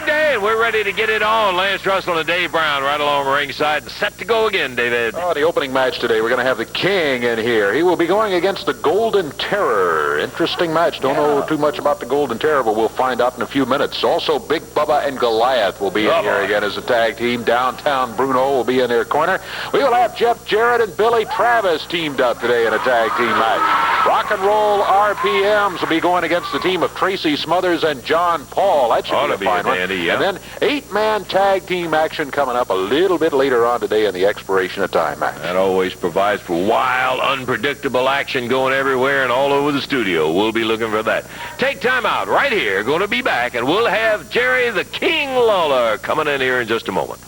big day, and we're ready to get it on. Lance Russell and Dave Brown right along ringside and set to go again, David. Oh, the opening match today, we're going to have the King in here. He will be going against the Golden Terror. Interesting match. Don't know too much about the Golden Terror, but we'll find out in a few minutes. Also, Big Bubba and Goliath will be in here again as a tag team. Downtown Bruno will be in their corner. We will have Jeff Jarrett and Billy Travis teamed up today in a tag team match. Rock and Roll RPMs will be going against the team of Tracy Smothers and John Paul. That should be a fine one. Yeah. And then 8-man tag team action coming up a little bit later on today in the expiration of time match. That always provides for wild, unpredictable action going everywhere and all over the studio. We'll be looking for that. Take time out right here. Going to be back, and we'll have Jerry the King Lawler coming in here in just a moment.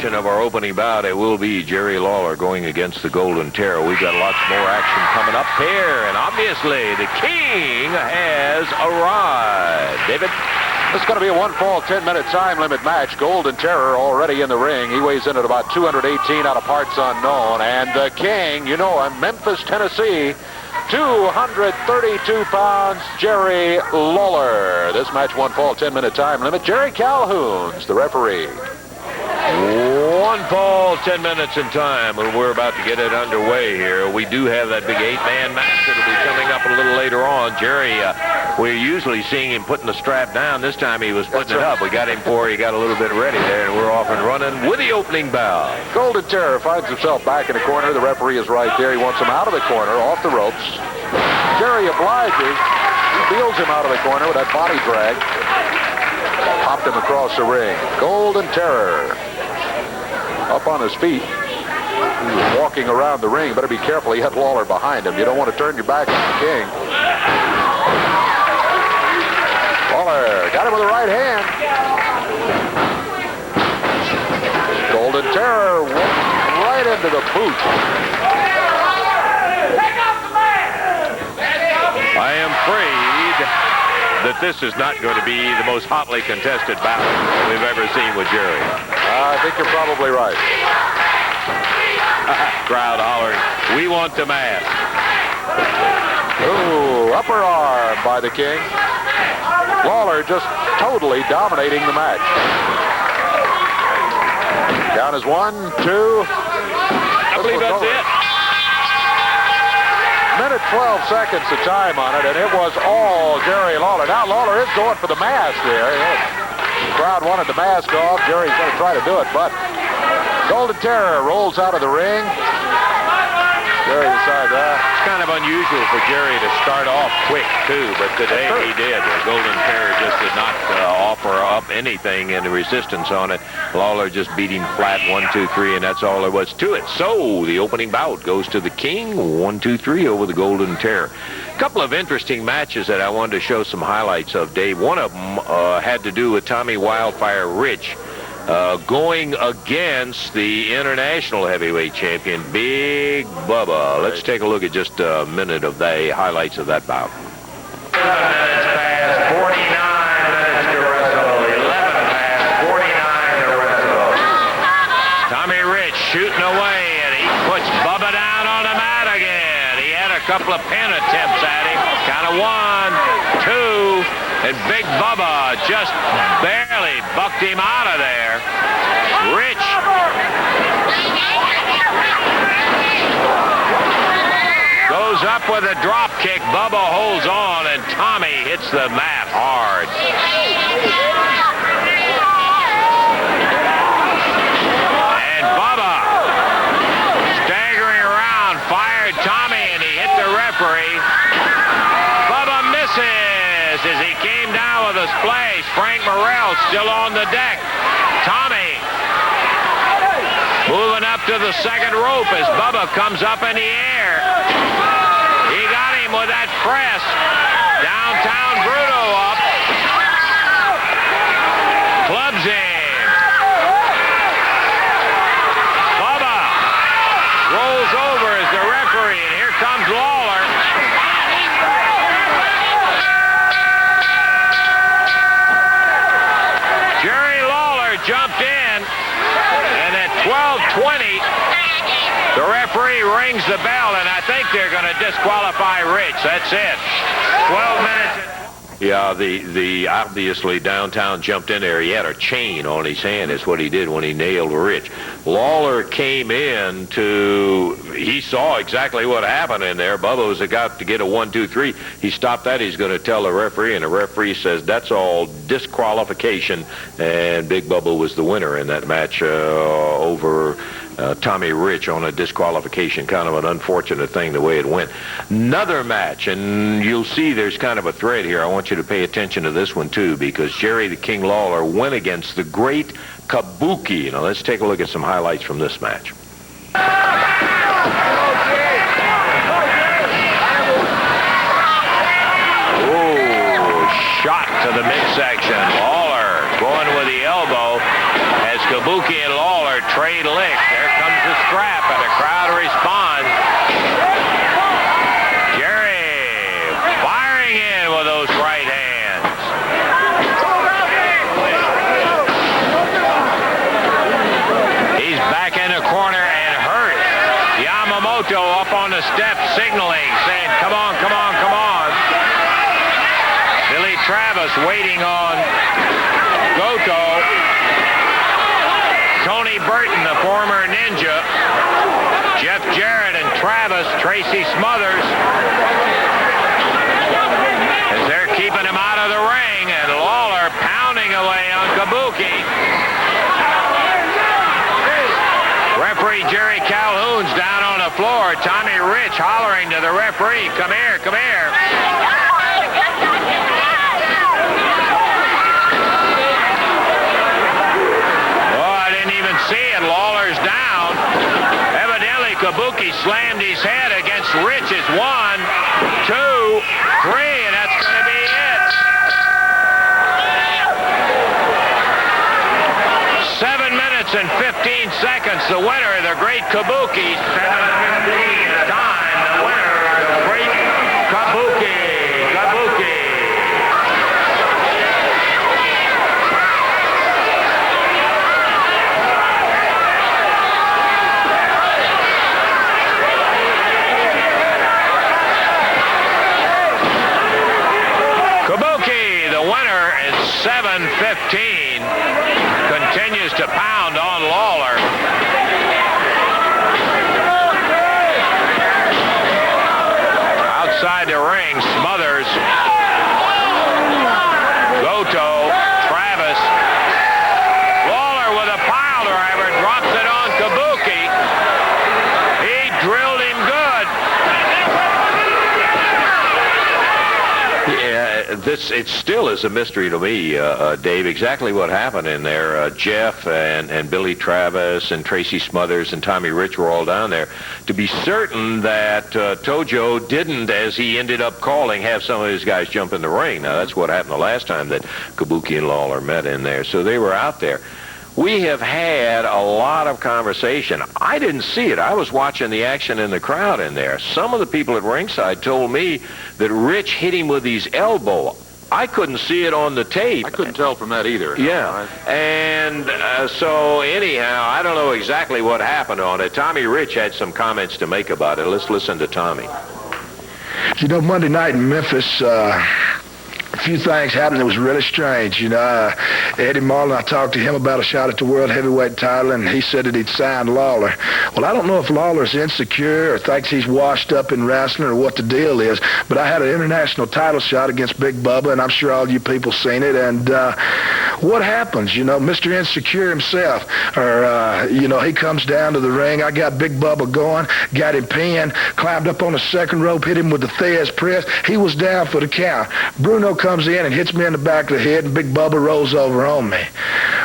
Of our opening bout, it will be Jerry Lawler going against the Golden Terror. We've got lots more action coming up here, and obviously the King has arrived. David? This is going to be a one-fall, 10-minute time limit match. Golden Terror already in the ring. He weighs in at about 218 out of parts unknown. And the King, you know him, Memphis, Tennessee, 232 pounds, Jerry Lawler. This match, one-fall, 10-minute time limit. Jerry Calhoun's the referee. One fall, 10 minutes in time, and we're about to get it underway here. We do have that big 8-man match that'll be coming up a little later on. Jerry, we're usually seeing him putting the strap down. This time he was putting it up. We got him before he got a little bit ready there, and we're off and running with the opening bout. Golden Terror finds himself back in the corner. The referee is right there. He wants him out of the corner, off the ropes. Jerry obliges. He feels him out of the corner with that body drag. Popped him across the ring. Golden Terror up on his feet. He was walking around the ring. Better be careful. He had Lawler behind him. You don't want to turn your back on the King. Lawler got him with the right hand. Golden Terror right into the boot. I am afraid that this is not going to be the most hotly contested bout we've ever seen with Jerry. I think you're probably right. Crowd hollering, we want the mask. Ooh, upper arm by the King. Lawler just totally dominating the match. Down is 1, 2. I believe that's it. Minute 12 seconds of time on it, and it was all Jerry Lawler. Now Lawler is going for the mask there. The crowd wanted the mask off. Jerry's going to try to do it, but Golden Terror rolls out of the ring. Jerry decides that. It's kind of unusual for Jerry to start off quick, too, but today he did. The Golden Terror just did not offer up anything in the resistance on it. Lawler just beat him flat, 1, 2, 3, and that's all there was to it. So the opening bout goes to the King, 1, 2, 3 over the Golden Terror. A couple of interesting matches that I wanted to show some highlights of, Dave. One of them had to do with Tommy Wildfire Rich going against the international heavyweight champion, Big Bubba. Let's take a look at just a minute of the highlights of that bout. 11 minutes past 49 minutes to wrestle. 11 past 49 to wrestle. Tommy Rich shooting away, and he puts Bubba down on the mat again. He had a couple of pin attempts at him. Kind of 1, 2. And Big Bubba just barely bucked him out of there. Rich goes up with a drop kick. Bubba holds on, and Tommy hits the mat hard. And Bubba, staggering around, fired Tommy, and he hit the referee. Bubba misses. As he came down with a splash, Frank Morrell still on the deck. Tommy moving up to the second rope as Bubba comes up in the air. He got him with that press. Downtown Bruno up. Clubs him. Bubba rolls over as the referee, and here comes Lawler. Jumped in, and at 12:20, the referee rings the bell, and I think they're going to disqualify Rich. That's it. 12 minutes. Yeah, the obviously downtown jumped in there. He had a chain on his hand. Is what he did when he nailed Rich. Lawler came in he saw exactly what happened in there. Bubba was about to get a 1-2-3. He stopped that. He's going to tell the referee, and the referee says that's all disqualification. And Big Bubba was the winner in that match over Tommy Rich on a disqualification. Kind of an unfortunate thing the way it went. Another match, and you'll see there's kind of a thread here. I want you to pay attention to this one too, because Jerry the King Lawler went against the great Kabuki. Now let's take a look at some highlights from this match. Oh, shot to the midsection. Lawler going with the elbow as Kabuki and Lawler trade licks. There comes the scrap, and the crowd responds. Jerry firing in with those right hands. He's back in the corner and hurt. Yamamoto up on the steps signaling, saying, come on, come on, come on. Billy Travis waiting on Goto. Tony Burton, the former Ninja. Jeff Jarrett and Travis, Tracy Smothers. As they're keeping him out of the ring, and Lawler pounding away on Kabuki. Referee Jerry Calhoun's down on the floor. Tommy Rich hollering to the referee, come here, come here. See it, Lawler's down. Evidently, Kabuki slammed his head against Rich's 1, 2, 3, and that's going to be it. 7 minutes and 15 seconds. The winner, the great Kabuki. 7:15 time. The winner, the great Kabuki. Kabuki. Kabuki, the winner, is 7:15. Continues to pound on Lawler. Outside the ring, Smothers, Goto, Travis. Lawler with a pile driver, drops it on Kabuki. He drilled him good. It still is a mystery to me, Dave, exactly what happened in there. Jeff and Billy Travis and Tracy Smothers and Tommy Rich were all down there. To be certain that Tojo didn't, as he ended up calling, have some of his guys jump in the ring. Now, that's what happened the last time that Kabuki and Lawler met in there. So they were out there. We have had a lot of conversation. I didn't see it. I was watching the action in the crowd in there. Some of the people at ringside told me that Rich hit him with his elbow. I couldn't see it on the tape. I couldn't tell from that either. Yeah. And so anyhow, I don't know exactly what happened on it. Tommy Rich had some comments to make about it. Let's listen to Tommy. You know, Monday night in Memphis, a few things happened that was really strange. You know, Eddie Marlin, I talked to him about a shot at the world heavyweight title, and he said that he'd signed Lawler. Well, I don't know if Lawler's insecure or thinks he's washed up in wrestling or what the deal is, but I had an international title shot against Big Bubba, and I'm sure all you people seen it. And what happens? You know, Mr. Insecure himself, or, you know, he comes down to the ring. I got Big Bubba going, got him pinned, climbed up on the second rope, hit him with the Thez press. He was down for the count. Bruno comes in and hits me in the back of the head, and Big Bubba rolls over on me.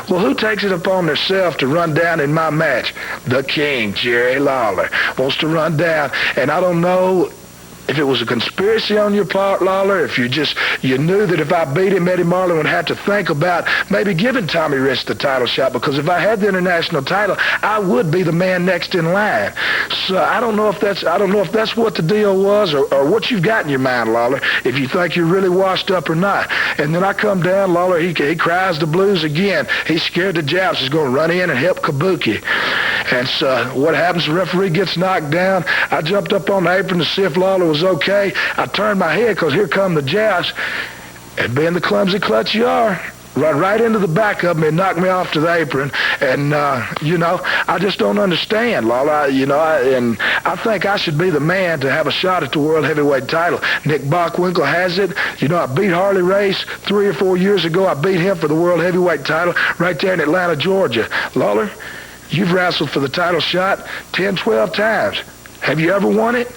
Well, who takes it upon themselves to run down in my match? The King, Jerry Lawler, wants to run down, and I don't know if it was a conspiracy on your part, Lawler, if you knew that if I beat him, Eddie Marlin would have to think about maybe giving Tommy Rich the title shot, because if I had the international title, I would be the man next in line. So I don't know if that's what the deal was, or what you've got in your mind, Lawler, if you think you're really washed up or not. And then I come down, Lawler, he cries the blues again. He's scared the Japs is going to run in and help Kabuki. And so what happens, the referee gets knocked down. I jumped up on the apron to see if Lawler was okay. I turned my head because here come the joust. And being the clumsy clutch you are, run right into the back of me and knocked me off to the apron. And, I just don't understand, Lawler. I think I should be the man to have a shot at the world heavyweight title. Nick Bockwinkel has it. I beat Harley Race 3 or 4 years ago. I beat him for the world heavyweight title right there in Atlanta, Georgia. Lawler, you've wrestled for the title shot 10, 12 times. Have you ever won it?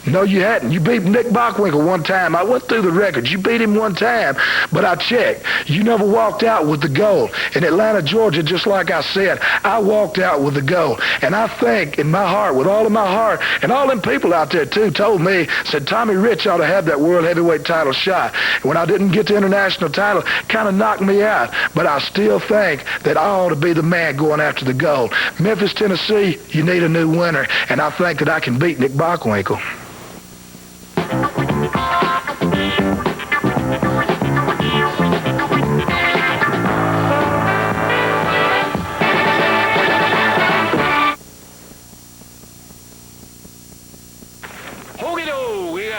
No, you hadn't. You beat Nick Bockwinkel one time. I went through the records. You beat him one time, but I checked. You never walked out with the gold. In Atlanta, Georgia, just like I said, I walked out with the gold. And I think in my heart, with all of my heart, and all them people out there too told me, said Tommy Rich ought to have that world heavyweight title shot. And when I didn't get the international title, kind of knocked me out. But I still think that I ought to be the man going after the gold. Memphis, Tennessee, you need a new winner. And I think that I can beat Nick Bockwinkel.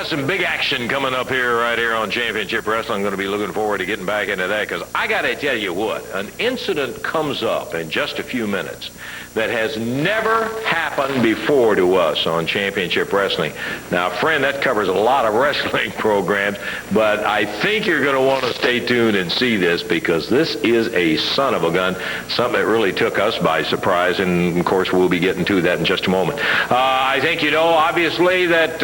Some big action coming up right here on Championship Wrestling. I'm going to be looking forward to getting back into that because I got to tell you what, an incident comes up in just a few minutes that has never happened before to us on Championship Wrestling. Now, friend, that covers a lot of wrestling programs, but I think you're going to want to stay tuned and see this because this is a son of a gun, something that really took us by surprise, and of course we'll be getting to that in just a moment. I think obviously that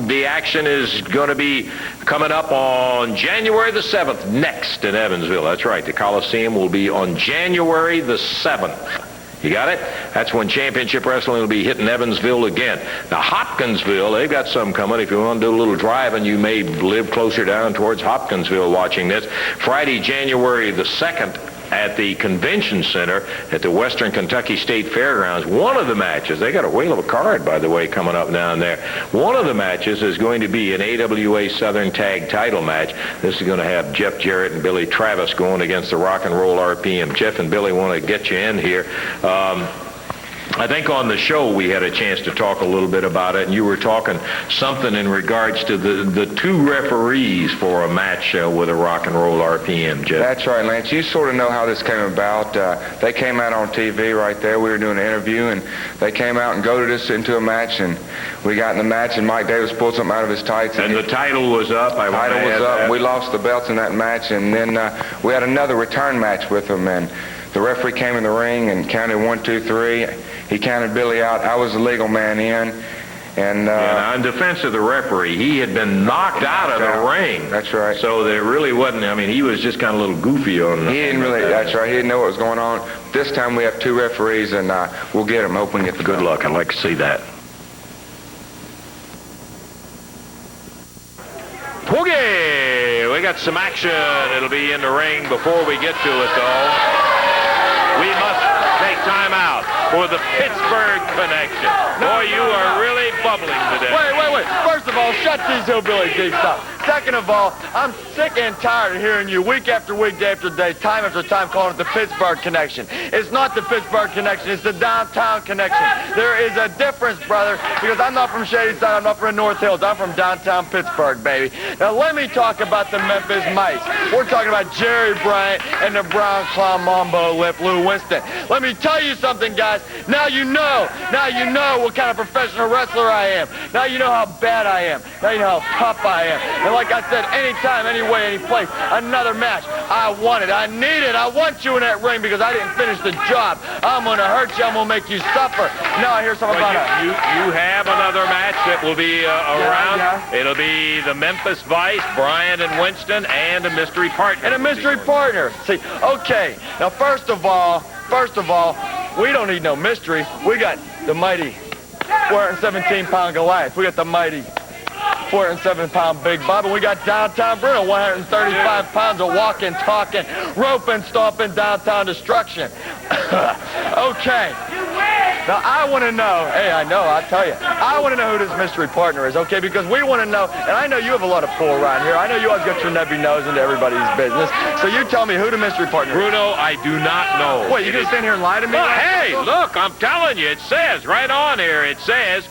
the action is going to be coming up on January the 7th next in Evansville. That's right. The Coliseum will be on January the 7th. You got it? That's when Championship Wrestling will be hitting Evansville again. Now, Hopkinsville, they've got some coming. If you want to do a little driving, you may live closer down towards Hopkinsville watching this. Friday, January the 2nd, at the Convention Center at the Western Kentucky State Fairgrounds. One of the matches, they got a whale of a card, by the way, coming up down there. One of the matches is going to be an AWA Southern Tag title match. This is going to have Jeff Jarrett and Billy Travis going against the Rock and Roll RPM. Jeff and Billy want to get you in here. I think on the show we had a chance to talk a little bit about it, and you were talking something in regards to the two referees for a match with a Rock and Roll RPM, Jeff. That's right, Lance. You sort of know how this came about. They came out on TV right there. We were doing an interview, and they came out and goaded us into a match, and we got in the match, and Mike Davis pulled something out of his tights. And the title was up. The title was up. We lost the belts in that match, and then we had another return match with them, and the referee came in the ring and counted 1, 2, 3. He counted Billy out. I was the legal man in. And now in defense of the referee, he had been knocked out of the ring. That's right. So there really wasn't, he was just kind of a little goofy on He didn't really, that's right. He didn't know what was going on. This time we have two referees, and we'll get him. Hope we can get the good luck. I'd like to see that. Boogie! We got some action. It'll be in the ring. Before we get to it, though, we must take time out for the Pittsburgh connection. Boy, you are really bubbling today. Wait. First of all, shut these hillbilly geeks up. Second of all, I'm sick and tired of hearing you week after week, day after day, time after time calling it the Pittsburgh connection. It's not the Pittsburgh connection. It's the downtown connection. There is a difference, brother, because I'm not from Shadyside. I'm not from North Hills. I'm from downtown Pittsburgh, baby. Now, let me talk about the Memphis Mice. We're talking about Jerry Bryant and the Brown Clown Mambo Lip Lou Winston. Let me tell you something, guys. Now you know. Now you know what kind of professional wrestler I am. Now you know how bad I am. Now you know how tough I am. And like I said, anytime, any way, any place, another match, I want it. I need it. I want you in that ring because I didn't finish the job. I'm going to hurt you. I'm going to make you suffer. Now I hear something about it. You have another match that will be around. Yeah. It'll be the Memphis Vice, Bryant and Winston, and a mystery partner. And a mystery partner. See, okay. Now, first of all, we don't need no mystery. We got the mighty 417-pound Goliath. We got the mighty 407-pound Big Bob, and we got downtown Bruno, 135 pounds of walking, talking, roping, stomping, downtown destruction. Okay. Now, I want to know, hey, I know, I'll tell you. I want to know who this mystery partner is, okay? Because we want to know, and I know you have a lot of pull around here. I know you always got your nebby nose into everybody's business. So you tell me who the mystery partner is. Bruno, I do not know. What, you going to stand here and lie to me? Well, hey, look, I'm telling you, it says right on here, it says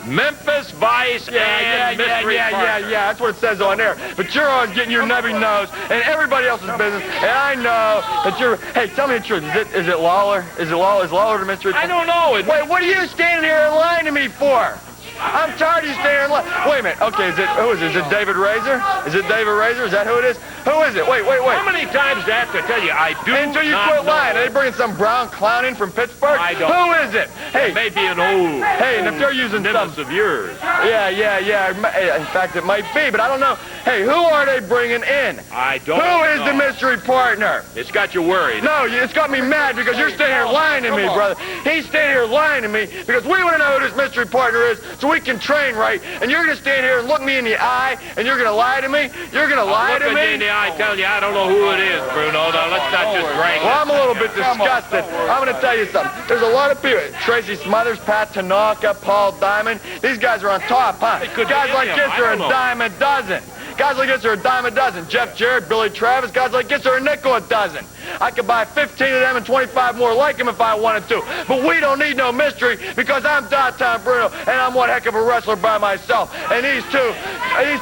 Memphis Vice and Mystery Partner. Yeah, that's what it says on there. But you're always getting your nebby nose in everybody else's business, and I know that you're... Hey, tell me the truth. Is it Lawler? Is Lawler the mystery partner? I don't know. Wait, what are you standing here and lying to me for? I'm tired of you standing here and lying. Wait a minute. Okay, who is it? Is it David Razor? Is it David Razor? Is that who it is? Who is it? Wait. How many times do I have to tell you? I do Until you not quit know. lying. Are they bringing some brown clown in from Pittsburgh? I don't. Who is it? Hey, It may be an old... Hey, and if they're using nemesis of yours. Yeah. In fact, it might be, but I don't know. Hey, who are they bringing in? I don't Who know. is the mystery partner? It's got you worried. No, it's got me mad because you're standing here lying to me, brother. He's standing here lying to me because we want to know who this mystery partner is so we can train right. And you're going to stand here and look me in the eye and you're going to lie to me? You're going to lie to Look me? you in the eye, tell you I don't know who it is, Bruno. Now, let's not just drag Well, I'm a little this bit thing out. disgusted. I'm going to tell you something. There's a lot of people. Tracy Smothers, Pat Tanaka, Paul Diamond. These guys are on top, huh? could Guys be like any this of them. I are a don't know. dime a dozen. Guys like this are a dime a dozen. Jeff Jarrett, Billy Travis, guys like this are a nickel a dozen. I could buy 15 of them and 25 more like them if I wanted to. But we don't need no mystery because I'm Downtown Bruno and I'm one heck of a wrestler by myself. And these two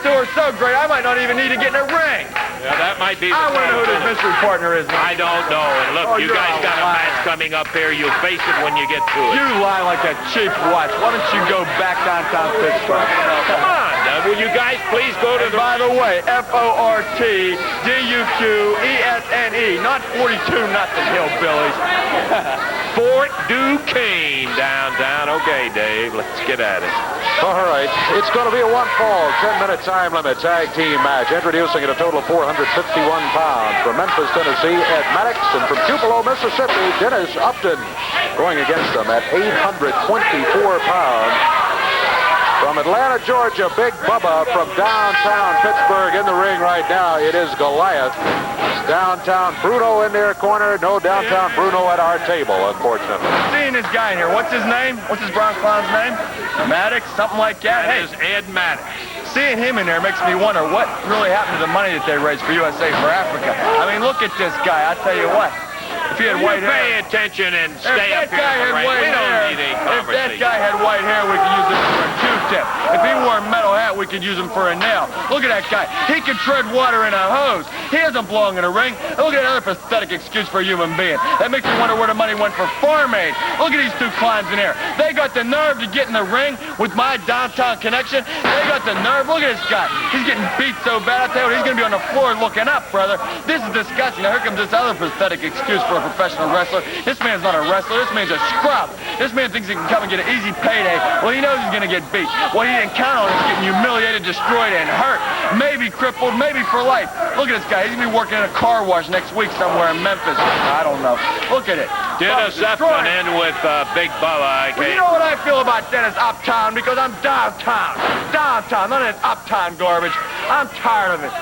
are so great, I might not even need to get in a ring. Yeah, that might be. I want to know who this mystery partner is. I don't know. And look, Oh, you you're guys a got a liar. match coming up here. You'll face it when you get to it. You lie like a cheap watch. Why don't you go back downtown Pittsburgh? Come on. Will you guys please go to And by the way, FORTDUQESNE, not 42 nothing hillbillies. Fort Duquesne downtown. Okay, Dave, let's get at it. All right, it's going to be a one-fall, 10-minute time limit tag team match. Introducing at a total of 451 pounds from Memphis, Tennessee, Ed Maddox, and from Tupelo, Mississippi, Dennis Upton. Going against them at 824 pounds. From Atlanta, Georgia, Big Bubba. From downtown Pittsburgh in the ring right now, it is Goliath. Downtown Bruno in their corner. No downtown Bruno at our table, unfortunately. Seeing this guy in here, what's his name? What's his brown clown's name? Maddox, something like that. That Hey, is Ed Maddox. seeing him in there makes me wonder what really happened to the money that they raised for USA for Africa. I mean, look at this guy. I tell you what. If he had You white hair. pay attention and stay If up that here. guy had Lorraine. white We don't hair, need a if that conversation. guy had white hair, we could use him for a Q-tip. If he wore a metal hat, we could use him for a nail. Look at that guy. He could tread water in a hose. He doesn't belong in a ring. Look at another pathetic excuse for a human being. That makes me wonder where the money went for Farm Aid. Look at these two clowns in here. They got the nerve to get in the ring with my downtown connection. They got the nerve. Look at this guy. He's getting beat so bad. I tell you what, he's going to be on the floor looking up, brother. This is disgusting. Now, here comes this other pathetic excuse for a professional wrestler. This man's not a wrestler. This man's a scrub. This man thinks he can come and get an easy payday. Well, he knows he's going to get beat. What he didn't count on is getting humiliated, destroyed, and hurt. Maybe crippled, maybe for life. Look at this guy. He's going to be working in a car wash next week somewhere in Memphis. I don't know. Look at it. Dennis Upton in with Big Bubba. Well, you know what I feel about Dennis Uptown because I'm downtown. Downtown. None of this uptown garbage. I'm tired of it.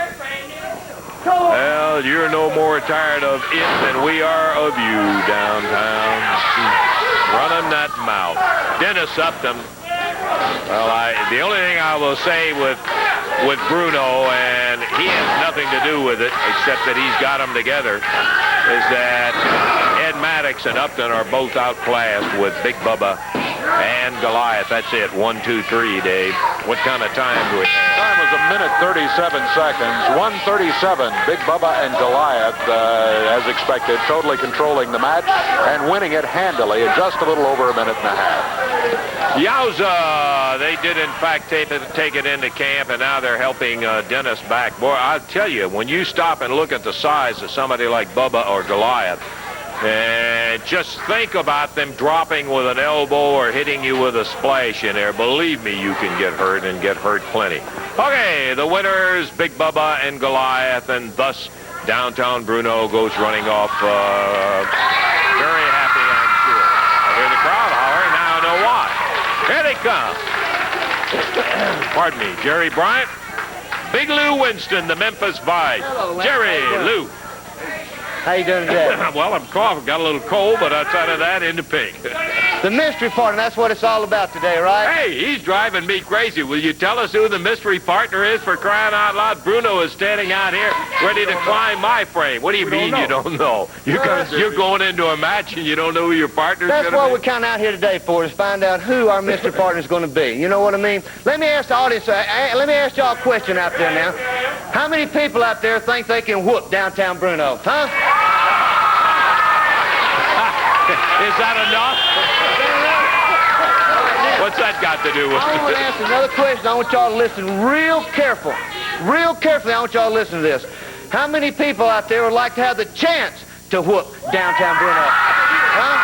Well, you're no more tired of it than we are of you downtown. Running that mouth. Dennis Upton. Well, the only thing I will say with Bruno, and he has nothing to do with it except that he's got them together, is that Ed Maddox and Upton are both outclassed with Big Bubba and Goliath. That's it. 1, 2, 3, Dave. What kind of time do we have? Time was 1 minute 37 seconds. 1:37. Big Bubba and Goliath, as expected, totally controlling the match and winning it handily in just a little over 1.5 minutes. Yowza! They did, in fact, take it into camp, and now they're helping Dennis back. Boy, I'll tell you, when you stop and look at the size of somebody like Bubba or Goliath, and just think about them dropping with an elbow or hitting you with a splash in there. Believe me, you can get hurt and get hurt plenty. Okay, the winners, Big Bubba and Goliath, and thus Downtown Bruno goes running off very happy, I'm sure. I hear the crowd hollering. Now I know why. Here they come. Pardon me, Jerry Bryant, Big Lou Winston, the Memphis Vice. Hello, Jerry, Lou. Lou. How you doing today? Well, I'm coughing. Got a little cold, but outside of that, into pink. The mystery partner, that's what it's all about today, right? Hey, he's driving me crazy. Will you tell us who the mystery partner is, for crying out loud? Bruno is standing out here ready to climb my frame. What do you mean you don't know? You're going into a match and you don't know who your partner's going to be? That's what we're kind of out here today for, is find out who our mystery partner is going to be. You know what I mean? Let me ask the audience, let me ask y'all a question out there now. How many people out there think they can whoop downtown Bruno? Huh? Is that enough? What's that got to do with I want to ask another question. I want y'all to listen real careful. Real carefully, I want y'all to listen to this. How many people out there would like to have the chance to whoop downtown Bruno? Huh?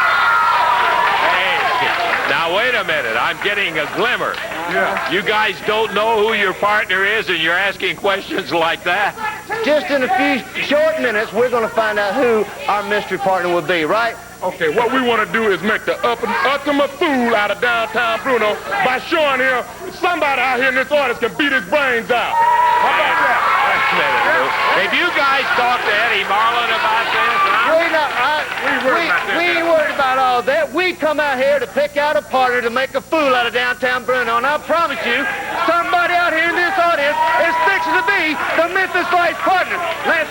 Hey, now wait a minute. I'm getting a glimmer. Yeah. You guys don't know who your partner is and you're asking questions like that? Just in a few short minutes, we're going to find out who our mystery partner will be, right? Okay, what we want to do is make the ultimate fool out of downtown Bruno by showing him somebody out here in this audience can beat his brains out. How about that? Have you guys talked to Eddie Marlin about this? We ain't worried about all that. We come out here to pick out a partner to make a fool out of downtown Bruno. And I promise you, somebody out here in this audience is fixing to be the Memphis Lights partner. Let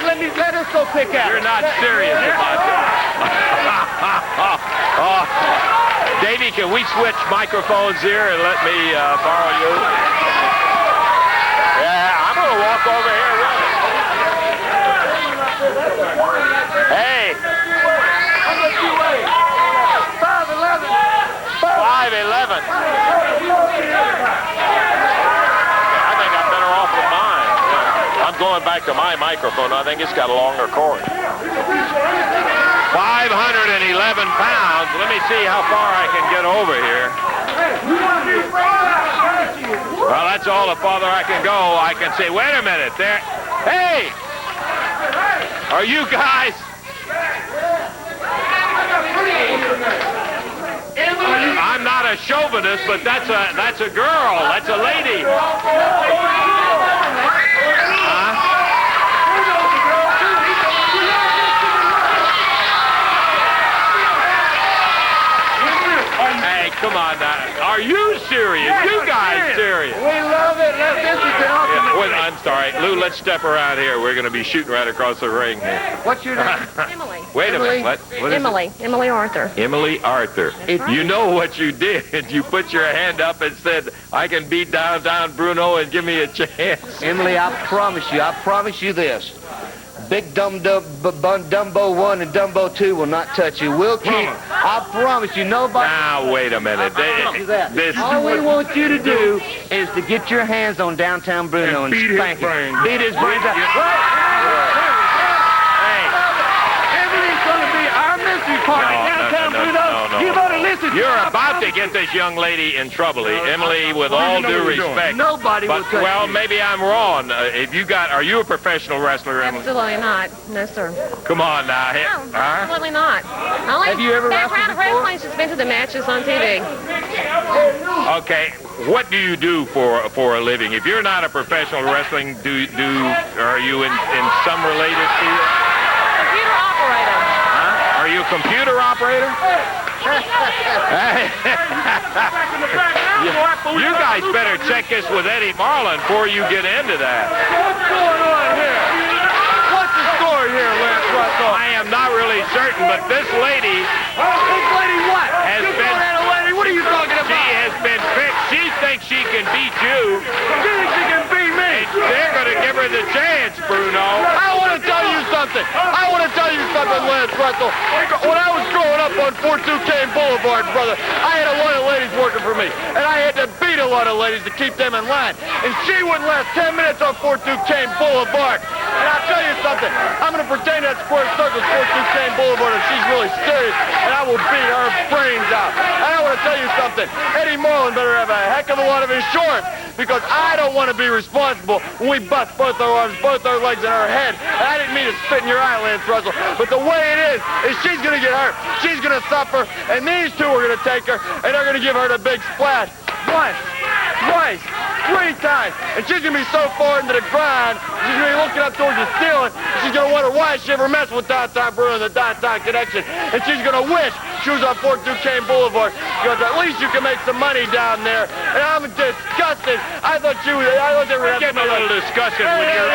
us go pick out. You're not serious about that. Davey, can we switch microphones here and let me borrow you? Yeah, I'm going to walk over here with it. Hey. How much you weigh? 5'11". 5'11". I think I'm better off with mine. I'm going back to my microphone. I think it's got a longer cord. 511 pounds. Let me see how far I can get over here. Well, that's all the farther I can go. I can say, wait a minute, there. Hey! Are you guys? I'm not a chauvinist, but that's a girl. That's a lady. Hey, come on now. Are you serious? You guys serious? We love it. This is the ultimate. Wait, I'm sorry. Lou, let's step around here. We're going to be shooting right across the ring here. What's your name? Emily. Wait a minute. What is Emily. Emily Arthur. it? Emily Arthur. You know what you did. You put your hand up and said, I can beat downtown Bruno and give me a chance. Emily, I promise you this. Big Dumbo 1 and Dumbo 2 will not touch you. We'll keep. I promise you, nobody. Now, wait a minute. All we want you to do is to get your hands on downtown Bruno and spank him. Beat his brains out. Emily's going to be our mystery partner. Downtown Bruno. You better listen. You're about to get this young lady in trouble, Emily, with all due respect. Nobody will touch you. Well, maybe I'm wrong. Are you a professional wrestler, Emily? Absolutely not. No, sir. Come on now. No, absolutely not. Have you ever background of wrestled before? wrestling has been to the matches on TV. Okay, what do you do for a living? If you're not a professional wrestling, are you in some related field? Computer operator. Huh? Are you a computer operator? You guys better check this with Eddie Marlin before you get into that. What's going on here? What's the story here, Lance Russell? I am not really certain, but this lady This lady what? has You been... call that a lady? What are you talking about? She has been picked. She thinks she can beat you. She thinks she can beat me. They're going to give her the chance, Bruno. I want to tell you something. Lance Russell. When I was growing up on 42K Boulevard, brother, I had a lot of ladies working for me, and I had to beat a lot of ladies to keep them in line. And she wouldn't last 10 minutes on 42K Boulevard. And I'll tell you something. I'm going to pretend that Square Circle's 42K Boulevard if she's really serious, and I will beat her brains out. And I want to tell you something. Eddie Marlin better have a heck of a lot of insurance, because I don't want to be responsible when we bust both our arms, both our legs, and our head. And I didn't mean to spit in your eye, Lance Russell, but the way it is she's going to get hurt. She's going to suffer, and these two are going to take her, and they're going to give her the big splash. 1, twice, 3 times. And she's going to be so far into the grind, she's going to be looking up towards the ceiling, and she's going to wonder why she ever messed with Downtown Bruno and the Downtown Connection. And she's going to wish she was on 42 Kane Boulevard, because at least you can make some money down there. And I'm disgusted. I thought they were Getting a little discussion with your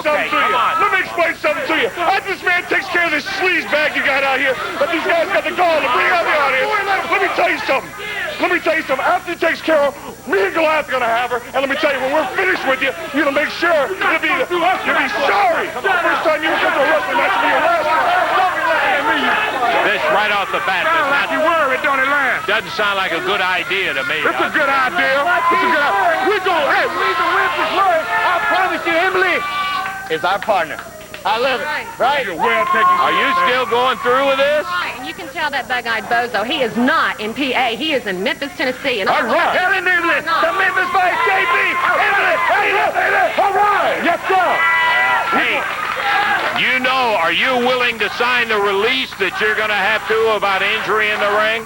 Let me explain something to you. This man takes care of this sleaze bag you got out here, but these guys got the gall to bring out the audience. Let me tell you something. After he takes care of her, me and Goliath are going to have her. And let me tell you, when we're finished with you, you're going to make sure you'll be sorry. The first time you ever come to a wrestling match will be your last one. This right off the bat doesn't sound like a good idea to me. It's a good idea. We're going, hey, I promise you, Emily is our partner. I love it. Right? you're well taken care of. Are you still going through with this? Right, and you can tell that bug-eyed bozo, he is not in PA. He is in Memphis, Tennessee. And All right. Ellen Emily, the Memphis Vice JB. Emily, all right. Yes, sir. Hey, are you willing to sign the release that you're going to have to about injury in the ring?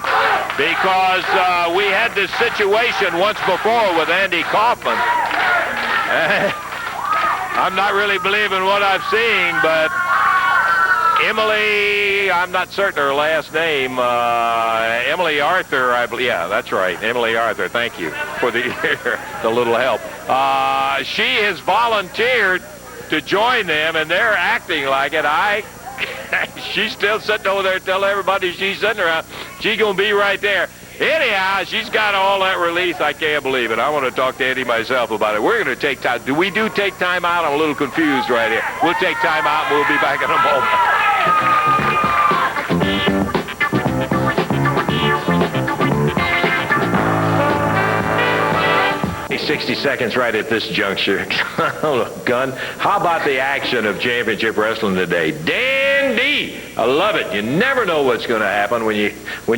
Because we had this situation once before with Andy Kaufman. I'm not really believing what I've seen, but Emily, I'm not certain her last name, Emily Arthur, I believe. Yeah, that's right, Emily Arthur. Thank you for the little help. She has volunteered to join them, and they're acting like it. She's still sitting over there telling everybody she's sitting around. She's going to be right there. Anyhow, she's got all that release. I can't believe it. I want to talk to Eddie myself about it. We're going to take time. Do we take time out? I'm a little confused right here. We'll take time out, and we'll be back in a moment. 60 seconds right at this juncture. Gun. How about the action of championship wrestling today? Dandy! I love it. You never know what's going to happen when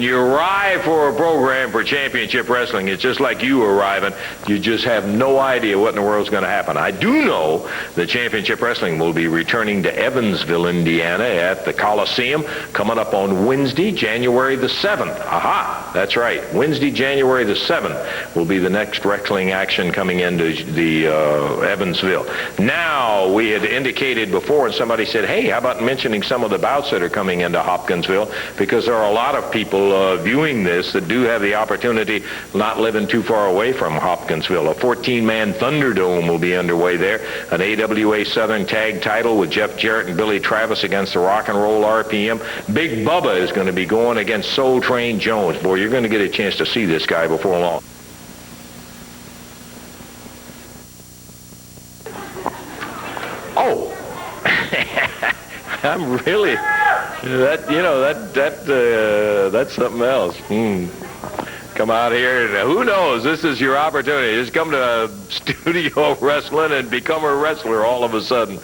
you arrive for a program for championship wrestling. It's just like you arriving. You just have no idea what in the world's going to happen. I do know that championship wrestling will be returning to Evansville, Indiana at the Coliseum coming up on Wednesday, January the 7th. Aha! That's right. Wednesday, January the 7th will be the next wrestling action coming into the Evansville. Now, we had indicated before, and somebody said, hey, how about mentioning some of the bouts that are coming into Hopkinsville, because there are a lot of people viewing this that do have the opportunity not living too far away from Hopkinsville. A 14-man Thunderdome will be underway there, an AWA Southern Tag title with Jeff Jarrett and Billy Travis against the Rock and Roll RPM. Big Bubba is going to be going against Soul Train Jones. Boy, you're going to get a chance to see this guy before long. Oh, I'm really, that's something else. Come out here, and who knows, this is your opportunity. Just come to studio wrestling and become a wrestler all of a sudden.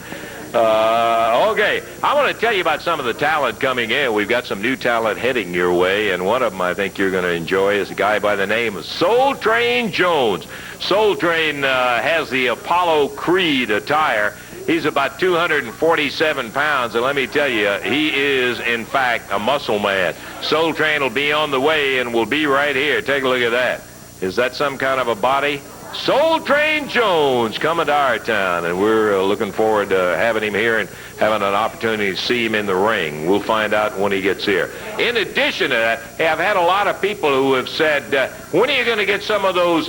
Okay, I want to tell you about some of the talent coming in. We've got some new talent heading your way, and one of them I think you're going to enjoy is a guy by the name of Soul Train Jones. Soul Train has the Apollo Creed attire. He's about 247 pounds, and let me tell you, he is, in fact, a muscle man. Soul Train will be on the way and will be right here. Take a look at that. Is that some kind of a body? Soul Train Jones coming to our town, and we're looking forward to having him here and having an opportunity to see him in the ring. We'll find out when he gets here. In addition to that, hey, I've had a lot of people who have said, when are you going to get some of those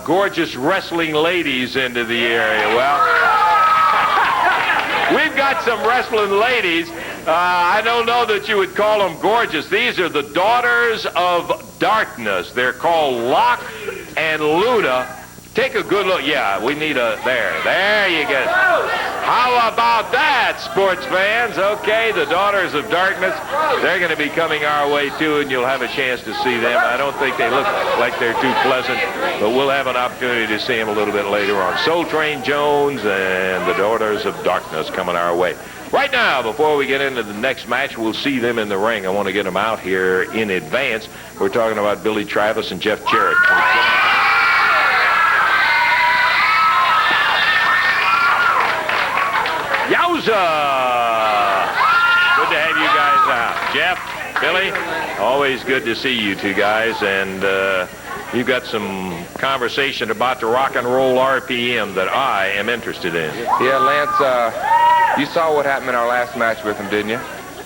gorgeous wrestling ladies into the area? Well, we've got some wrestling ladies. I don't know that you would call them gorgeous. These are the Daughters of Darkness. They're called Locke and Luna. Take a good look. Yeah, we need there you go. How about that, sports fans? Okay, the Daughters of Darkness. They're going to be coming our way, too, and you'll have a chance to see them. I don't think they look like they're too pleasant, but we'll have an opportunity to see them a little bit later on. Soul Train Jones and the Daughters of Darkness coming our way. Right now, before we get into the next match, we'll see them in the ring. I want to get them out here in advance. We're talking about Billy Travis and Jeff Jarrett. Yowza! Good to have you guys out. Jeff, Billy, always good to see you two guys. And you got some conversation about the rock and roll RPM that I am interested in. Yeah, Lance, you saw what happened in our last match with him, didn't you?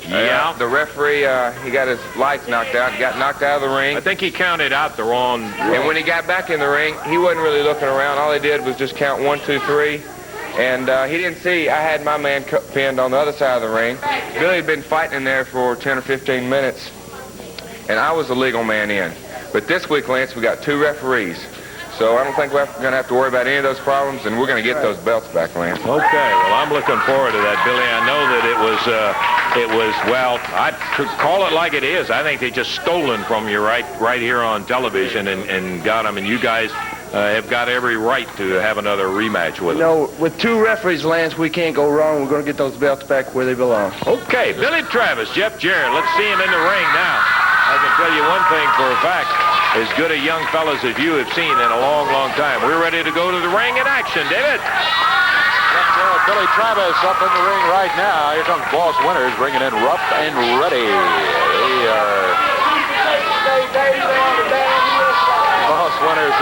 Yeah. The referee, he got his lights knocked out. He got knocked out of the ring. I think he counted out the wrong. And when he got back in the ring, he wasn't really looking around. All he did was just count 1, 2, 3. And he didn't see I had my man pinned on the other side of the ring. Billy had been fighting in there for 10 or 15 minutes. And I was the legal man in. But this week, Lance, we got 2 referees. So I don't think we're going to have to worry about any of those problems, and we're going to get those belts back, Lance. Okay, well, I'm looking forward to that, Billy. I know that well, I'd call it like it is. I think they just stolen from you right here on television and got them, and you guys have got every right to have another rematch with them. No, with 2 referees, Lance, we can't go wrong. We're going to get those belts back where they belong. Okay, Billy Travis, Jeff Jarrett. Let's see him in the ring now. I can tell you one thing for a fact. As good a young fellas as you have seen in a long, long time. We're ready to go to the ring in action, David. Billy Travis up in the ring right now. Here comes Boss Winters bringing in Rough and Ready. They are... Boss Winters,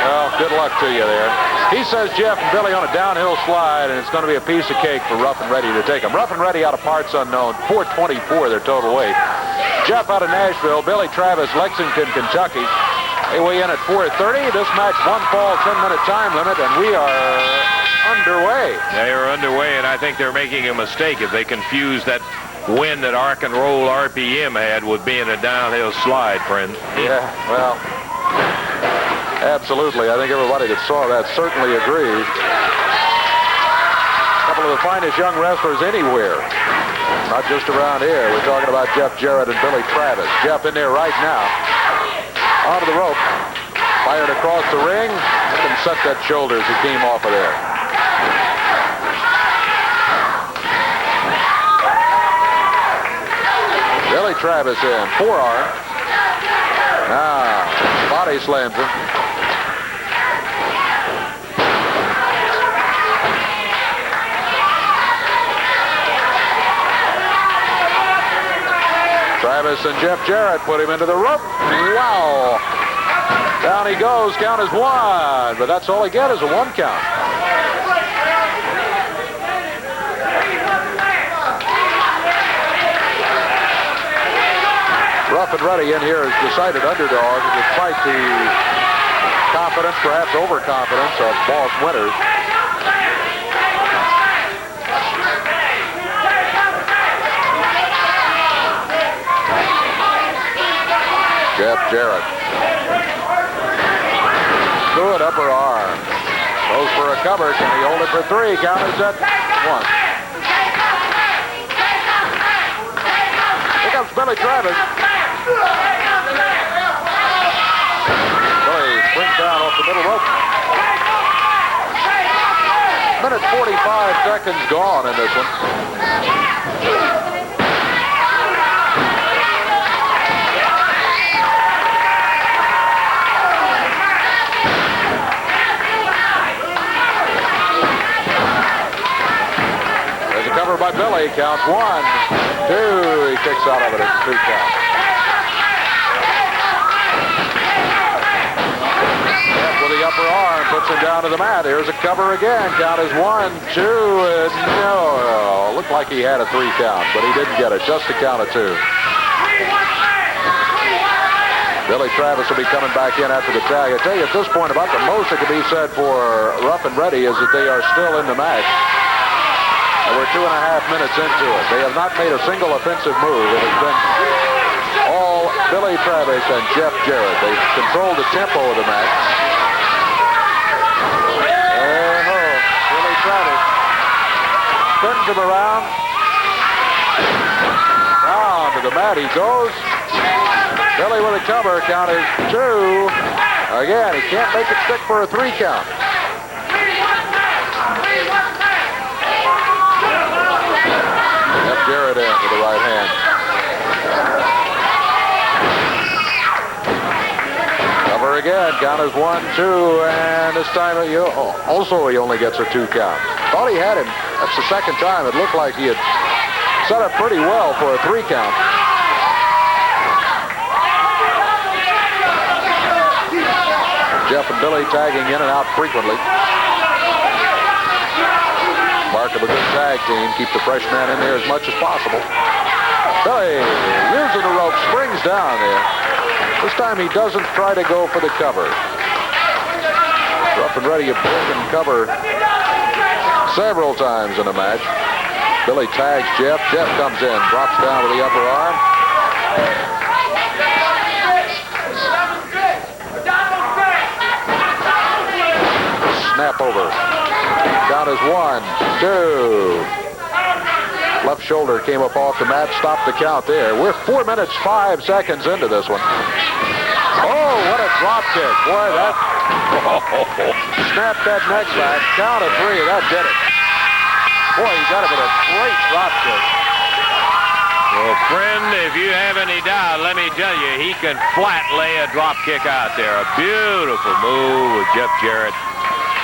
well, good luck to you there. He says Jeff and Billy on a downhill slide, and it's going to be a piece of cake for Rough and Ready to take them. Rough and Ready out of parts unknown, 424 their total weight. Jeff out of Nashville, Billy Travis, Lexington, Kentucky. They weigh in at 430. This match, 1 fall, 10-minute time limit, and we are underway. They are underway, and I think they're making a mistake if they confuse that win that Rock and Roll RPM had with being a downhill slide, friend. Yeah, well, absolutely. I think everybody that saw that certainly agrees. A couple of the finest young wrestlers anywhere. Not just around here. We're talking about Jeff Jarrett and Billy Travis. Jeff in there right now. Onto the rope. Fired across the ring. Look him set that shoulder as he came off of there. Billy Travis in. Forearm. Now, body slams him. Travis and Jeff Jarrett put him into the rope. Wow. Down he goes. Count is 1. But that's all he gets is a 1 count. Rough and Ready in here is decided underdog despite the confidence, perhaps overconfidence of Boss Winters. Jeff Jarrett. Good upper arm. Goes for a cover. Can he hold it for 3? Count is at 1. Here comes Billy Travis. Billy springs down off the middle rope. Minute 45 seconds gone in this one. By Billy, counts 1, 2, he kicks out of it at 2 count. Jeff with the upper arm puts him down to the mat. Here's a cover again. Count is 1, 2, and no. Looked like he had a 3 count, but he didn't get it. Just a count of 2. Billy Travis will be coming back in after the tag. I tell you at this point about the most that can be said for Rough and Ready is that they are still in the match. We're 2.5 minutes into it. They have not made a single offensive move. It has been all Billy Travis and Jeff Jarrett. They've controlled the tempo of the match. Billy Travis spins him around. Down to the mat he goes. Billy with a cover. Count is 2. Again, he can't make it stick for a 3 count. Jarrett in with the right hand. Cover again. Count is 1, 2, and this time also he only gets a 2 count. Thought he had him. That's the second time. It looked like he had set up pretty well for a 3 count. Jeff and Billy tagging in and out frequently. Mark of a good tag team. Keep the fresh man in there as much as possible. Billy using the rope, springs down there. This time he doesn't try to go for the cover. Rough and Ready have broken cover several times in the match. Billy tags Jeff. Jeff comes in, drops down to the upper arm. Snap over. Count is 1, 2. Left shoulder came up off the mat, stopped the count there. We're 4 minutes, 5 seconds into this one. Oh, what a drop kick. Boy, that snapped that neck back. Count of 3, that did it. Boy, he got it with a great drop kick. Well, friend, if you have any doubt, let me tell you, he can flat lay a drop kick out there. A beautiful move with Jeff Jarrett.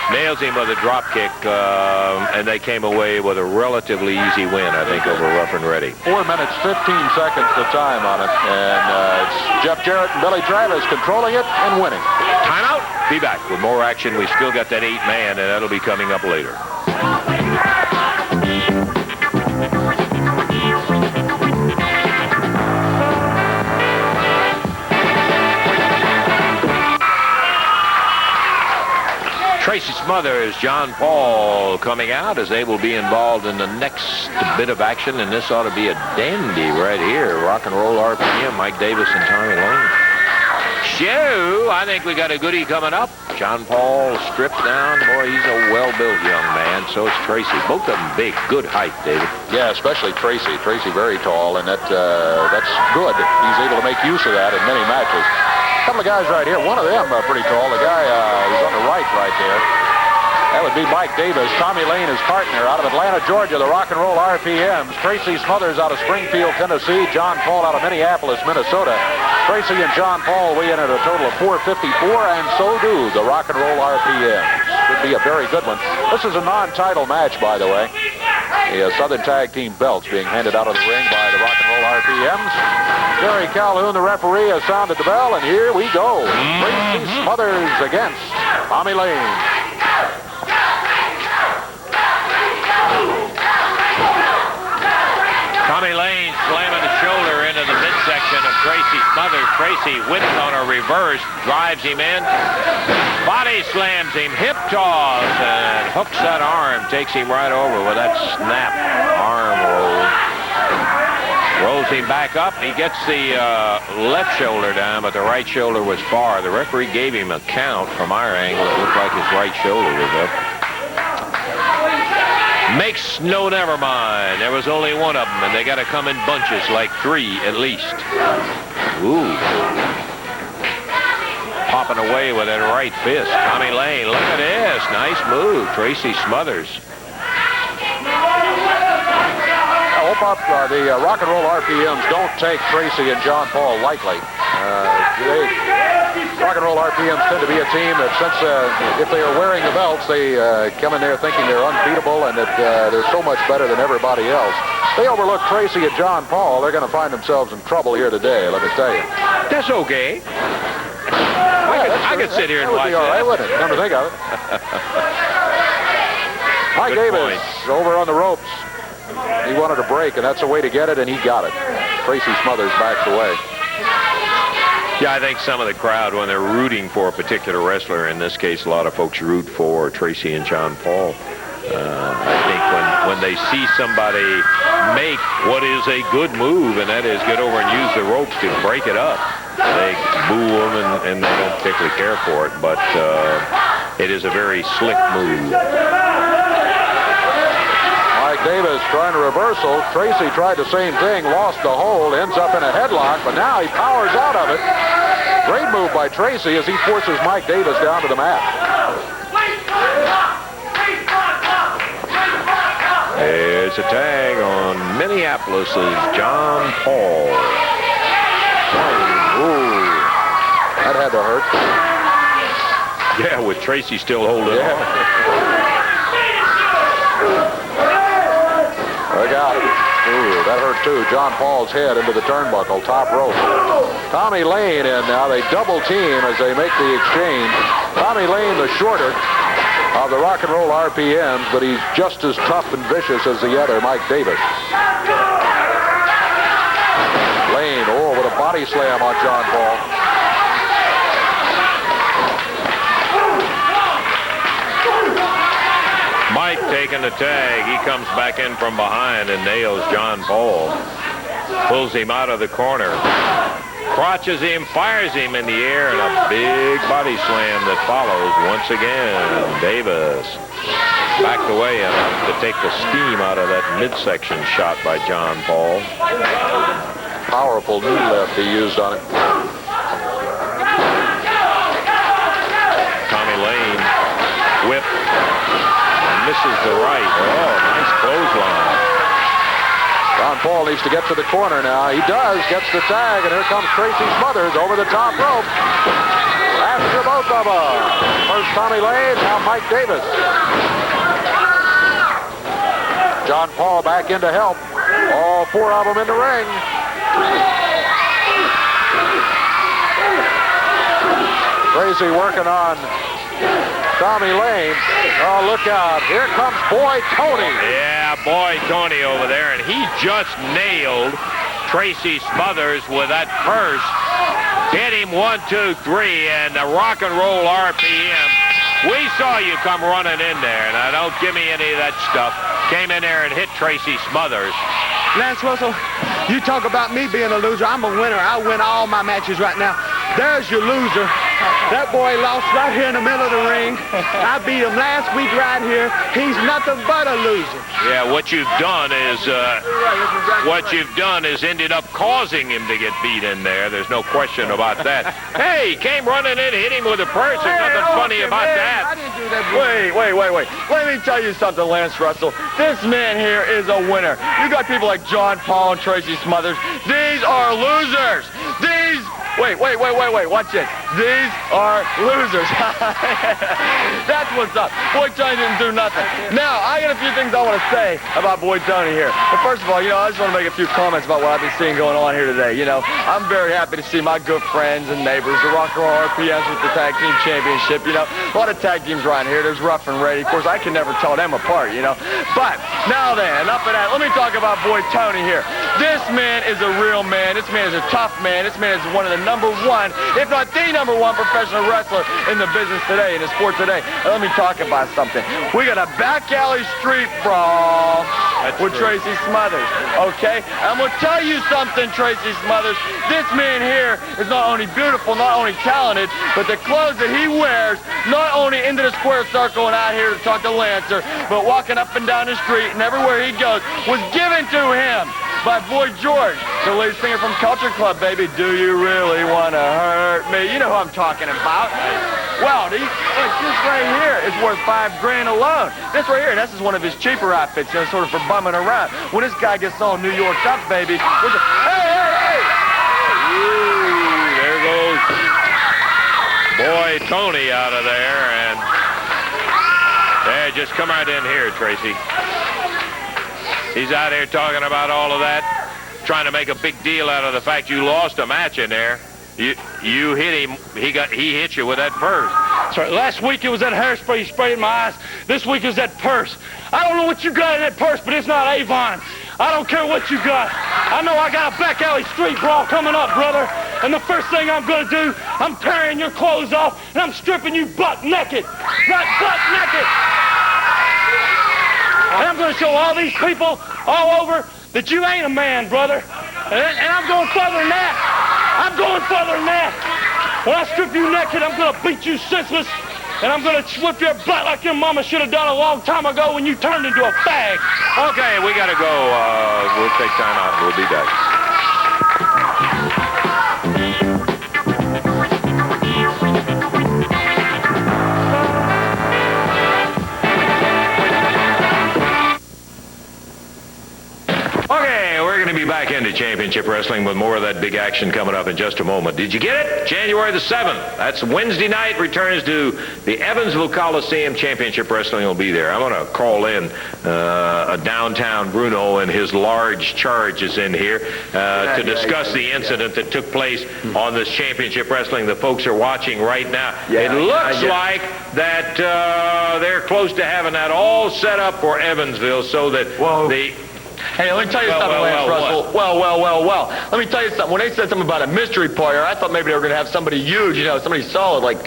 Nails him with a drop kick, and they came away with a relatively easy win, I think, over Rough and Ready. 4 minutes, 15 seconds the time on it. And it's Jeff Jarrett and Billy Travis controlling it and winning. Timeout. Be back with more action. We still got that 8-man, and that'll be coming up later. Tracy Smothers, John Paul coming out as they will be involved in the next bit of action, and this ought to be a dandy right here. Rock and Roll RPM, Mike Davis and Tommy Lane. Show, I think we got a goodie coming up. John Paul stripped down. Boy, he's a well-built young man. So is Tracy. Both of them big, good height, David. Yeah, especially Tracy. Tracy very tall, and that's good. He's able to make use of that in many matches. A couple of guys right here. One of them pretty tall. The guy who's on the right there. That would be Mike Davis. Tommy Lane, his partner, out of Atlanta, Georgia, the Rock and Roll RPMs. Tracy Smothers out of Springfield, Tennessee. John Paul out of Minneapolis, Minnesota. Tracy and John Paul weigh in at a total of 454, and so do the Rock and Roll RPMs. Should be a very good one. This is a non-title match, by the way. The Southern Tag Team belts being handed out of the ring by the Rock and Roll RPMs. Jerry Calhoun, the referee, has sounded the bell, and here we go. Tracy Smothers against Tommy Lane. Tommy Lane slamming the shoulder into the midsection of Tracy Smothers. Tracy wins on a reverse, drives him in, body slams him, hip toss, and hooks that arm, takes him right over with that snap arm roll. Rolls him back up. He gets the left shoulder down, but the right shoulder was far. The referee gave him a count from our angle. It looked like his right shoulder was up. Makes no never mind. There was only one of them, and they got to come in bunches, like 3 at least. Ooh. Popping away with that right fist. Tommy Lane, look at this. Nice move. Tracy Smothers. I hope the Rock and Roll RPMs don't take Tracy and John Paul lightly. Rock and Roll RPMs tend to be a team that since if they are wearing the belts, they come in there thinking they're unbeatable and that they're so much better than everybody else. They overlook Tracy and John Paul. They're going to find themselves in trouble here today, let me tell you. That's okay. I could sit here and watch that. All right, wouldn't it? Come to think of it. Mike Davis over on the ropes. He wanted a break, and that's the way to get it, and he got it. Tracy Smothers backs away. Yeah, I think some of the crowd, when they're rooting for a particular wrestler, in this case, a lot of folks root for Tracy and John Paul. I think when they see somebody make what is a good move, and that is get over and use the ropes to break it up, they boo them, and they don't particularly care for it, but it is a very slick move. Mike Davis trying a reversal. Tracy tried the same thing, lost the hold, ends up in a headlock, but now he powers out of it. Great move by Tracy as he forces Mike Davis down to the mat. There's a tag on Minneapolis's John Paul. Ooh, that had to hurt. Yeah, with Tracy still holding on. Look out. Ooh, that hurt too. John Paul's head into the turnbuckle, top rope. Tommy Lane in now. They double team as they make the exchange. Tommy Lane, the shorter of the rock and roll RPMs, but he's just as tough and vicious as the other, Mike Davis. Lane, oh, with a body slam on John Paul. Mike taking the tag. He comes back in from behind and nails John Paul. Pulls him out of the corner. Crotches him, fires him in the air, and a big body slam that follows once again. Davis backed away enough to take the steam out of that midsection shot by John Paul. Powerful knee lift he used on it. Tommy Lane whip. Misses the right. Oh, nice clothesline. John Paul needs to get to the corner now. He does. Gets the tag, and here comes Tracy Smothers over the top rope. After both of them. First Tommy Lane, now Mike Davis. John Paul back in to help. All four of them in the ring. Tracy working on Tommy Lane. Oh, look out. Here comes Boy Tony. Yeah, Boy Tony over there, and he just nailed Tracy Smothers with that purse. Hit him 1, 2, 3, and the rock and roll RPM. We saw you come running in there. Now, don't give me any of that stuff. Came in there and hit Tracy Smothers. Lance Russell, you talk about me being a loser. I'm a winner. I win all my matches right now. There's your loser. That boy lost right here in the middle of the ring. I beat him last week right here. He's nothing but a loser. Yeah, what you've done is ended up causing him to get beat in there. There's no question about that. Hey, he came running in, hit him with a purse. There's nothing funny about that. I didn't do that. Wait. Let me tell you something, Lance Russell. This man here is a winner. You got people like John Paul and Tracy Smothers. These are losers. Wait. Watch this. These are losers. That's what's up. Boy Tony didn't do nothing. Now, I got a few things I want to say about Boy Tony here. But first of all, I just want to make a few comments about what I've been seeing going on here today. I'm very happy to see my good friends and neighbors, the Rock and Roll RPMs with the Tag Team Championship. A lot of tag teams around here. There's Rough and Ready. Of course, I can never tell them apart, But now then, enough of that. Let me talk about Boy Tony here. This man is a real man. This man is a tough man. This man is one of the #1, if not the #1 professional wrestler in the business today, in the sport today. Now, let me talk about something. We got a back alley street brawl with Tracy Smothers, okay? I'm going to tell you something, Tracy Smothers. This man here is not only beautiful, not only talented, but the clothes that he wears, not only into the square circle and out here to talk to Lancer, but walking up and down the street and everywhere he goes, was given to him by Boy George, the lead singer from Culture Club, baby. Do you really want to hurt me? You know who I'm talking about. Well, this right here is worth $5 grand alone. This right here, this is one of his cheaper outfits, sort of for bumming around. When this guy gets all New Yorked up, baby, hey! Ooh, there goes Boy Tony out of there, and hey, just come right in here, Tracy. He's out here talking about all of that, trying to make a big deal out of the fact you lost a match in there. You hit him. He hit you with that purse. That's right. Last week it was that hairspray you sprayed in my eyes. This week it was that purse. I don't know what you got in that purse, but it's not Avon. I don't care what you got. I know I got a back alley street brawl coming up, brother. And the first thing I'm going to do, I'm tearing your clothes off and I'm stripping you butt naked. Right, butt naked. And I'm going to show all these people all over that you ain't a man, brother. And I'm going further than that. I'm going further than that. When I strip you naked, I'm going to beat you senseless. And I'm going to whip your butt like your mama should have done a long time ago when you turned into a fag. Okay, we got to go. We'll take time out. We'll be back. Okay, we're going to be back into Championship Wrestling with more of that big action coming up in just a moment. Did you get it? January the 7th. That's Wednesday night. Returns to the Evansville Coliseum. Championship Wrestling will be there. I'm going to call in a downtown Bruno, and his large charge is in here to discuss the incident that took place on this Championship Wrestling. The folks are watching right now. It looks like that they're close to having that all set up for Evansville so that the... Hey, let me tell you something, Lance Russell. Well. Let me tell you something. When they said something about a mystery player, I thought maybe they were going to have somebody huge, somebody solid like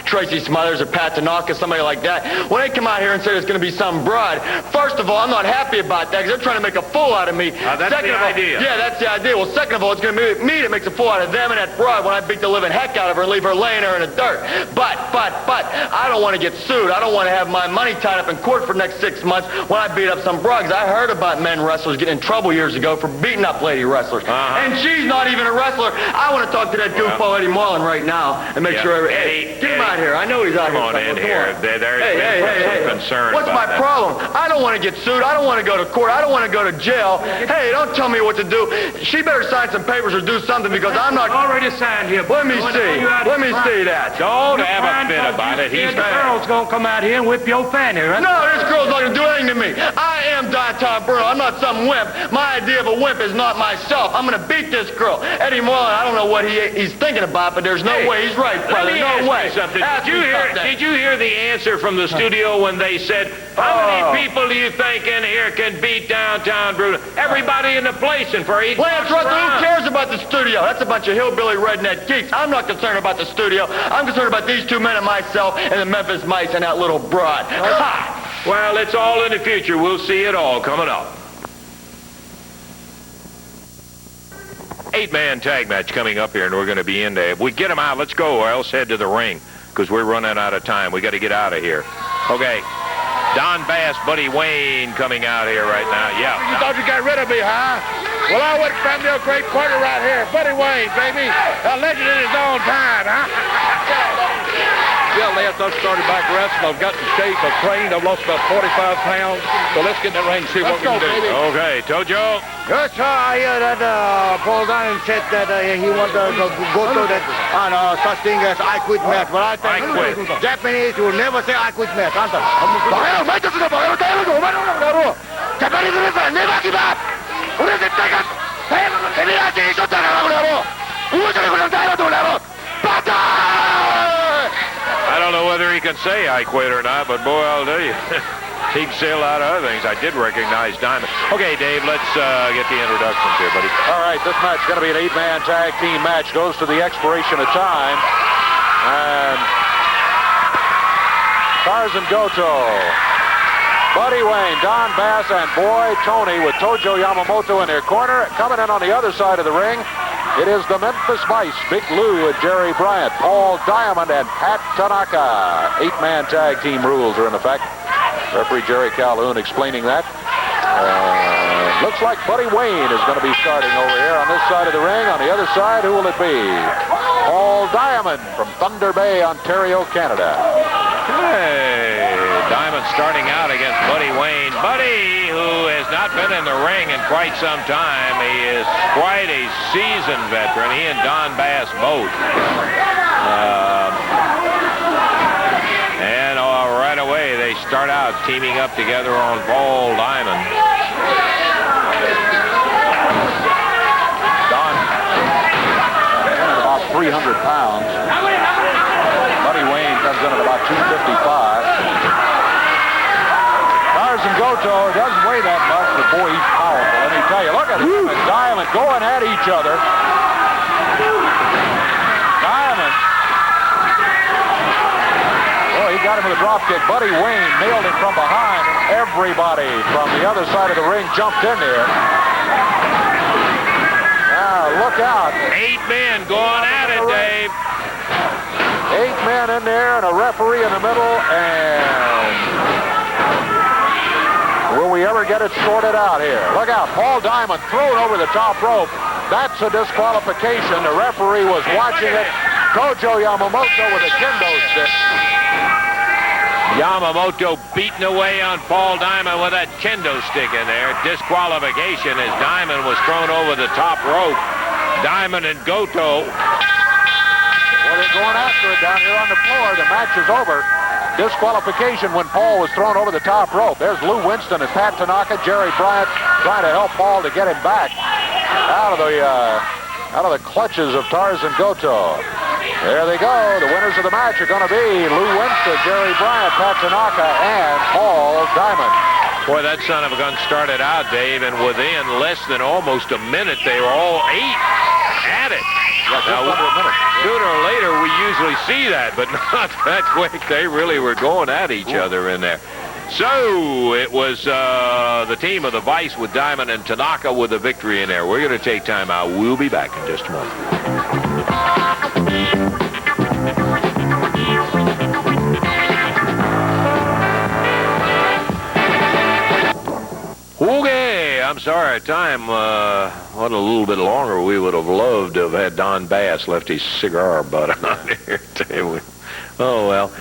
Tracy Smothers or Pat Tanaka, somebody like that. When they come out here and say there's going to be some broad, first of all, I'm not happy about that because they're trying to make a fool out of me. That's the idea. Yeah, that's the idea. Well, second of all, it's going to be me that makes a fool out of them and that broad when I beat the living heck out of her and leave her laying there in the dirt. But, I don't want to get sued. I don't want to have my money tied up in court for the next 6 months when I beat up some broad. I heard about men wrestlers getting in trouble years ago for beating up lady wrestlers. And she's not even a wrestler. I want to talk to that goofball Eddie Marlin right now and make sure... Hey, get him out here. I know he's out here. Come on in here. There's some concern. What's my problem? I don't want to get sued. I don't want to go to court. I don't want to go to jail. Hey, don't tell me what to do. She better sign some papers or do something because I'm not... Already signed here. Let me see. Let me see that. Don't have a fit about it. The girl's going to come out here and whip your fanny, right? No, this girl's not going to do anything to me. I am Downtown Bruno. I'm not some wimp. My idea of a wimp is not myself. I'm going to beat this girl. Eddie Marlin, I don't know what he's thinking about, but there's no way he's right, brother. No way. Did you hear the answer from the studio when they said, how many people do you think in here can beat Downtown Bruno? Everybody in the place, and for 8 Lance Russell, who cares about the studio? That's a bunch of hillbilly redneck geeks. I'm not concerned about the studio. I'm concerned about these two men and myself and the Memphis Mice and that little broad. Ha! Well, it's all in the future. We'll see it all coming up. 8-man tag match coming up here, and we're going to be in there. If we get them out, let's go, or else head to the ring, because we're running out of time. We got to get out of here. Okay. Don Bass, Buddy Wayne coming out here right now. Yeah. You thought you got rid of me, huh? Well, I went from your great partner right here, Buddy Wayne, baby. A legend in his own time, huh? Yeah, Lance, I've started back wrestling. I've got in shape. I've trained. I've lost about 45 pounds. So let's get in the ring and see what we can do. Baby. Okay, Tojo. Yes, sir. I hear that Paul Diamond said that he wanted to go to that such thing as I quit match. But I tell you, Japanese will never say I quit match. Answer. Never give up! I don't know whether he can say I quit or not, but boy, I'll tell you, he can say a lot of other things. I did recognize Diamond. Okay, Dave, let's get the introductions here, buddy. All right, this match is going to be an 8-man tag team match. Goes to the expiration of time. And Tarzan Goto, Buddy Wayne, Don Bass, and Boy Tony with Tojo Yamamoto in their corner. Coming in on the other side of the ring, it is the Memphis Vice, Big Lou and Jerry Bryant, Paul Diamond, and Pat Tanaka. 8-man tag team rules are in effect. Referee Jerry Calhoun explaining that. Looks like Buddy Wayne is going to be starting over here on this side of the ring. On the other side, who will it be? Paul Diamond from Thunder Bay, Ontario, Canada. Hey, Diamond starting out against Buddy Wayne. Buddy, who has not been in the ring in quite some time. He is quite a seasoned veteran. He and Don Bass both. And right away, they start out teaming up together on Paul Diamond. Don, about 300 pounds. Buddy Wayne comes in at about 255. Tarzan Goto doesn't weigh that much, but boy, he's powerful. Let me tell you, look at him and Diamond going at each other. Diamond. He got him with a drop kick. Buddy Wayne nailed him from behind. Everybody from the other side of the ring jumped in there. Now, look out. 8 men going at it, Dave. 8 men in there and a referee in the middle. And will we ever get it sorted out here? Look out. Paul Diamond thrown over the top rope. That's a disqualification. The referee was watching it. Tojo Yamamoto with a kendo stick. Yamamoto beating away on Paul Diamond with that kendo stick in there. Disqualification as Diamond was thrown over the top rope. Diamond and Goto. Well, they're going after it down here on the floor. The match is over. Disqualification when Paul was thrown over the top rope. There's Lou Winston and Pat Tanaka. Jerry Bryant trying to help Paul to get him back out of the clutches of Tarzan Goto. There they go. The winners of the match are going to be Lou Winston, Jerry Bryant, Pat Tanaka, and Paul Diamond. Boy, that son of a gun started out, Dave, and within less than almost a minute, they were all 8 at it. Yeah, just under a minute. Sooner or later, we usually see that, but not that quick. They really were going at each other in there. So it was the team of the Vice with Diamond and Tanaka with the victory in there. We're going to take time out. We'll be back in just a moment. Okay, I'm sorry. Time went a little bit longer. We would have loved to have had Don Bass left his cigar butt on here. Oh, well.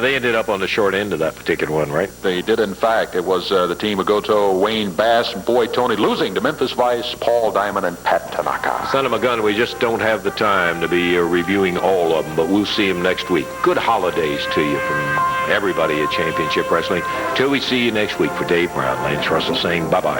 They ended up on the short end of that particular one, right? They did, in fact. It was the team of Goto, Wayne Bass, and Boy Tony losing to Memphis Vice, Paul Diamond, and Pat Tanaka. Son of a gun, we just don't have the time to be reviewing all of them, but we'll see them next week. Good holidays to you from everybody at Championship Wrestling. Till we see you next week, for Dave Brown, Lance Russell saying bye-bye.